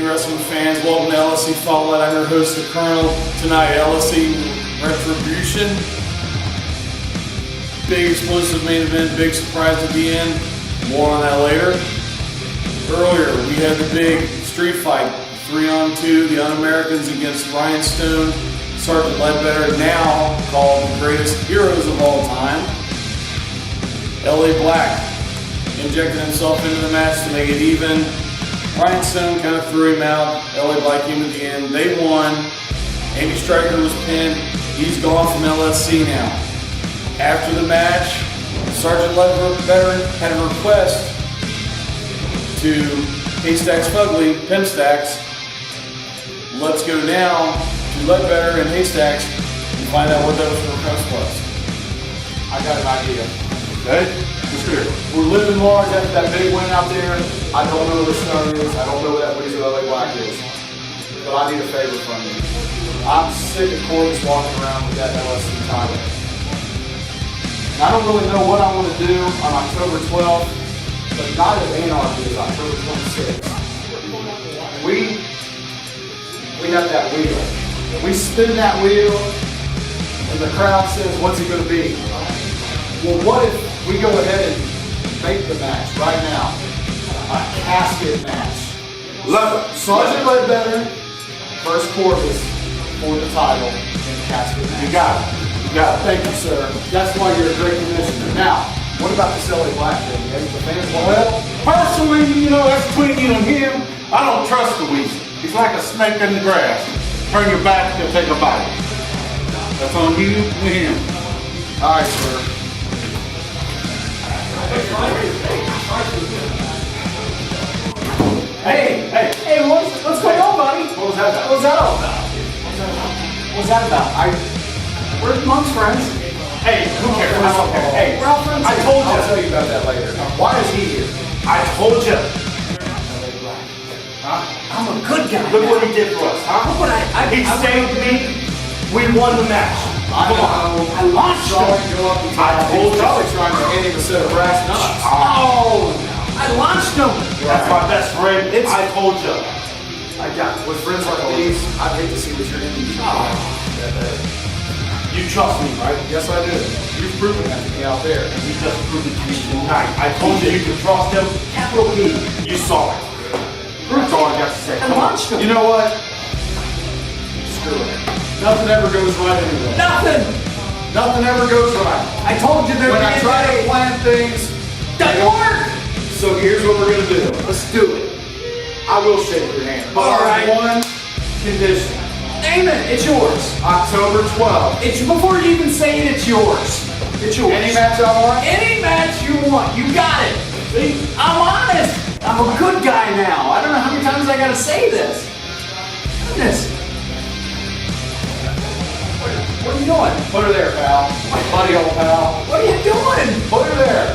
wrestling fans, welcome to LSC FallOut. I'm your host, the Colonel. Tonight, LSC Retribution. Big explosive main event, big surprise at the end. More on that later. Earlier, we had the big street fight, 3-on-2, the Un-Americans against Rhinestone, Sergeant Ledbetter, now called the greatest heroes of all time. LA Black injected himself into the match to make it even. Rhinestone kind of threw him out. LA Black came at the end. They won. Andy Stryker was pinned. He's gone from LSC now. After the match, Sergeant Ledbetter had a request to Haystacks Fugly, Pimp Stacks. Let's go now to Ledbetter and Haystacks and find out what that request was. I got an idea. Okay? Sure. We're living large after that big win out there. I don't know where Stone is. I don't know where that Weezer LA Black is. But I need a favor from you. I'm sick of Corvus walking around with that LSC title. And I don't really know what I want to do on October 12th, but Night of Anarchy is October 26th. We have that wheel. We spin that wheel, and the crowd says, what's it going to be? Well, what if we go ahead and make the match right now? A casket match. Love it. Sergeant Ledbetter versus Corvus for the title in a casket match. You got it. You got it. Thank you, sir. That's why you're a great commissioner. Now, what about this LA Black thing? The fans want Well, personally, that's between you and him. I don't trust the Weezer. He's like a snake in the grass. Turn your back, he'll take a bite. That's on you and him. All right, sir. Hey, what's going on, buddy? What was that about? What's that all about? What's that about? We're amongst friends. Hey, who cares? I don't care. Hey, We're all friends. I told I'll you. tell you about that later. Why is he here? I told you. I'm a good guy. Look what he did for us, huh? Look what He saved me. We won the match. I know. I launched Saw him. him go up and I told he's you. probably trying to hand him a set of brass nuts. Oh, I launched him. That's my best friend. I told you. With friends like these, I'd hate to see what you're into. You trust me, right? Yes, I do. You've proven that to me out there. He just proved it to me tonight. I told you you could trust him. Capital P. You saw it. That's all I got to say. I launched him. You know what? Screw it. Nothing ever goes right anyway. Nothing ever goes right. I told you there'd When be I a try day. to plan things, Doesn't work. so here's what we're gonna do. Let's do it. I will shake your hand. But All right. on one condition. Name it. It's yours. October 12th. It's before you even say it. It's yours. It's yours. Any match I want? Any match you want. You got it. See? I'm honest. I'm a good guy now. I don't know how many times I gotta say this. Goodness. What are you doing? Put her there, pal. My buddy, old pal. What are you doing? Put her there.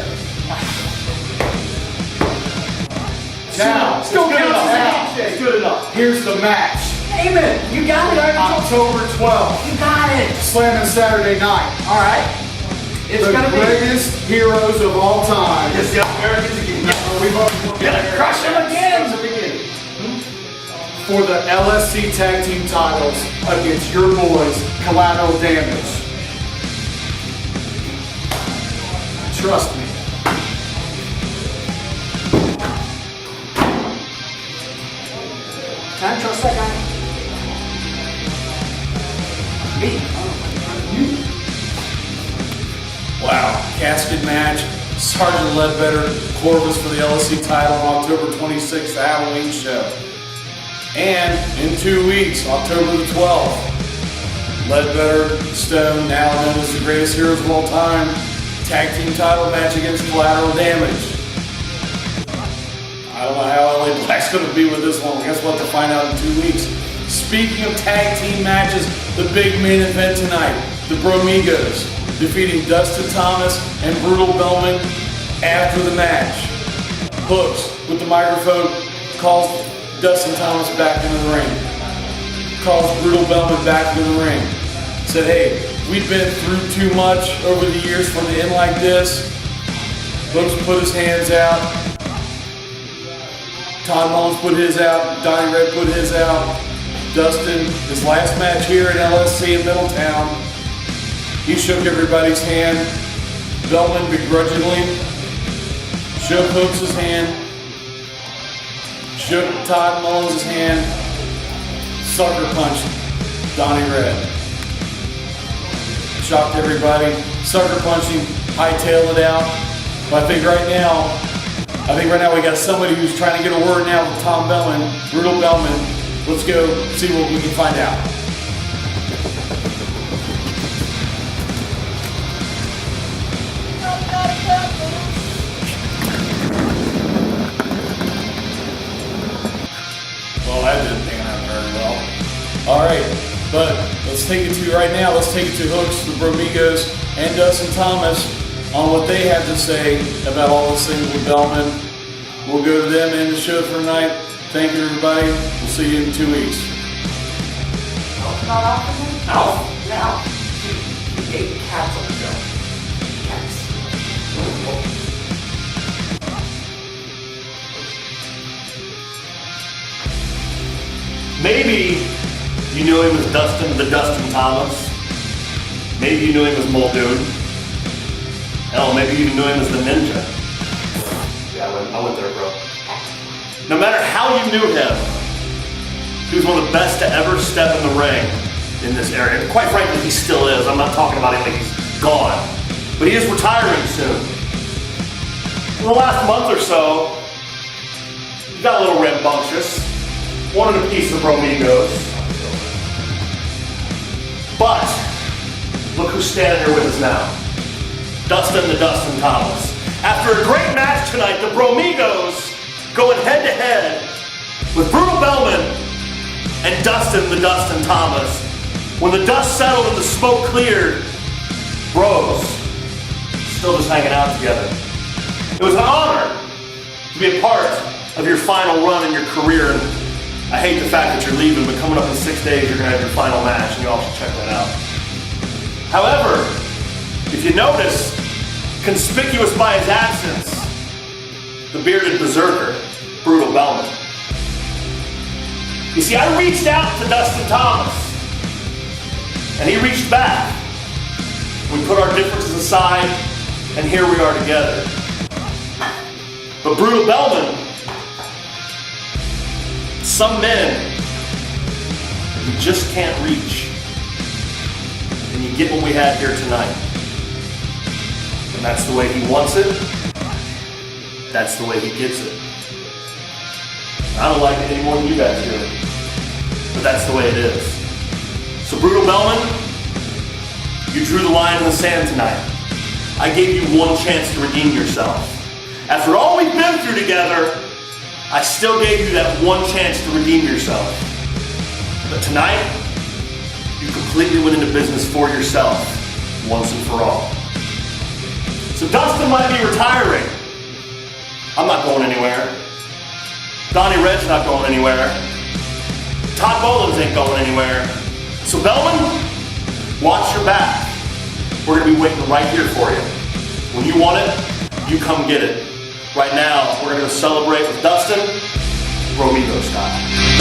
Now, Still it's good counts as a enough. handshake. It's good enough. Here's the match. Name it. You got it. I already told October 12th. you. You got it. Slamming Saturday night. All right. It's The gonna be. greatest heroes of all time. Yes, the Americans again. We've already looked at it. Crush him again. Since the beginning. For the LSC tag team titles against your boys, Collateral Damage. Trust me. Can I trust that guy? Me. Wow, casket match. Sergeant Ledbetter, Corvus for the LSC title on October 26th, the Halloween show. And in 2 weeks, October the 12th, Ledbetter, Stone, now known as the greatest heroes of all time, tag team title match against Collateral Damage. I don't know how LA Black's going to be with this one. I guess we'll have to find out in 2 weeks. Speaking of tag team matches, the big main event tonight, the Bromigos defeating Dustin Thomas and Brutal Bellman after the match. Hooks with the microphone calls Dustin Thomas back into the ring. Calls Brutal Bellman back into the ring. Said, hey, we've been through too much over the years for the end like this. Hooks put his hands out. Todd Mulins put his out. Donny Redd put his out. Dustin, his last match here at LSC in Middletown, he shook everybody's hand. Bellman begrudgingly shook Hooks' hand, shook Todd Mulins' hand, sucker punched Donny Redd. Shocked everybody, sucker punching, hightailed it out. But I think right now we got somebody who's trying to get a word now with Tom Bellman, Brutal Bellman. Let's go see what we can find out. Well, that didn't pan out very well. All right, but let's take it to right now. Let's take it to Hooks, the Bromigos, and Dustin Thomas on what they have to say about all this things with Bellman. We'll go to them and end the show for tonight. Thank you, everybody. We'll see you in 2 weeks. Alf? Yeah. He ate cats on the show. Cats. Maybe you knew him as Dustin Thomas. Maybe you knew him as Muldoon. Hell, maybe you knew him as the Ninja. Yeah, I went there, bro. No matter how you knew him, he was one of the best to ever step in the ring in this area. And quite frankly, he still is. I'm not talking about him like he's gone. But he is retiring soon. In the last month or so, he got a little rambunctious. Wanted a piece of Bromigos. But, look who's standing here with us now. Dustin Thomas. After a great match tonight, the Bromigos going head-to-head with Brutal Bellman and Dustin Thomas. When the dust settled and the smoke cleared, bros, still just hanging out together. It was an honor to be a part of your final run in your career, and I hate the fact that you're leaving, but coming up in 6 days, you're gonna have your final match, and you all should check that out. However, if you notice, conspicuous by his absence, the bearded berserker, Brutal Bellman. You see, I reached out to Dustin Thomas, and he reached back. We put our differences aside, and here we are together. But Brutal Bellman, some men, you just can't reach. And you get what we had here tonight. And that's the way he wants it. That's the way he gets it. I don't like it any more than you guys do. But that's the way it is. So Brutal Bellman, you drew the line in the sand tonight. I gave you one chance to redeem yourself. After all we've been through together, I still gave you that one chance to redeem yourself. But tonight, you completely went into business for yourself, once and for all. So Dustin might be retiring. I'm not going anywhere. Donny Redd's not going anywhere. Todd Mulins ain't going anywhere. So Bellman, watch your back. We're gonna be waiting right here for you. When you want it, you come get it. Right now, we're gonna go celebrate with Dustin, Bromigo style.